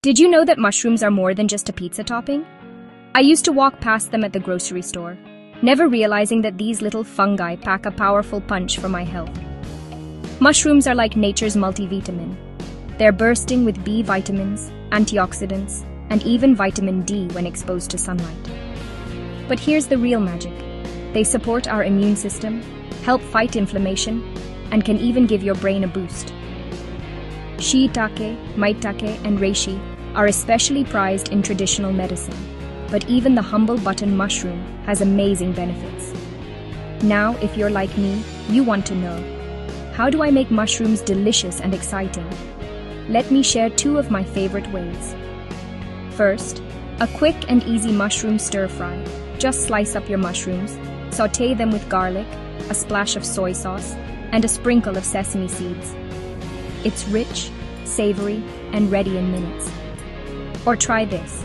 Did you know that mushrooms are more than just a pizza topping? I used to walk past them at the grocery store, never realizing that these little fungi pack a powerful punch for my health. Mushrooms are like nature's multivitamin. They're bursting with B vitamins, antioxidants, and even vitamin D when exposed to sunlight. But here's the real magic. They support our immune system, help fight inflammation, and can even give your brain a boost. Shiitake, maitake, and reishi are especially prized in traditional medicine, but even the humble button mushroom has amazing benefits. Now, if you're like me, you want to know, how do I make mushrooms delicious and exciting? Let me share two of my favorite ways. First, a quick and easy mushroom stir-fry. Just slice up your mushrooms, sauté them with garlic, a splash of soy sauce, and a sprinkle of sesame seeds. It's rich, savory, and ready in minutes. Or try this.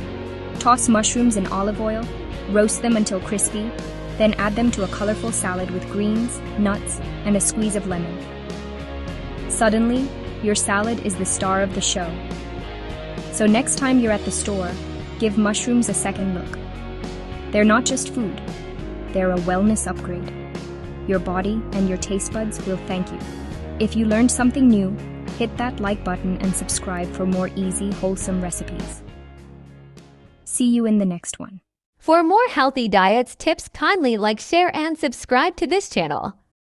Toss mushrooms in olive oil, roast them until crispy, then add them to a colorful salad with greens, nuts, and a squeeze of lemon. Suddenly, your salad is the star of the show. So next time you're at the store, give mushrooms a second look. They're not just food, they're a wellness upgrade. Your body and your taste buds will thank you. If you learned something new, hit that like button and subscribe for more easy, wholesome recipes. See you in the next one. For more healthy diets tips, kindly like, share, and subscribe to this channel.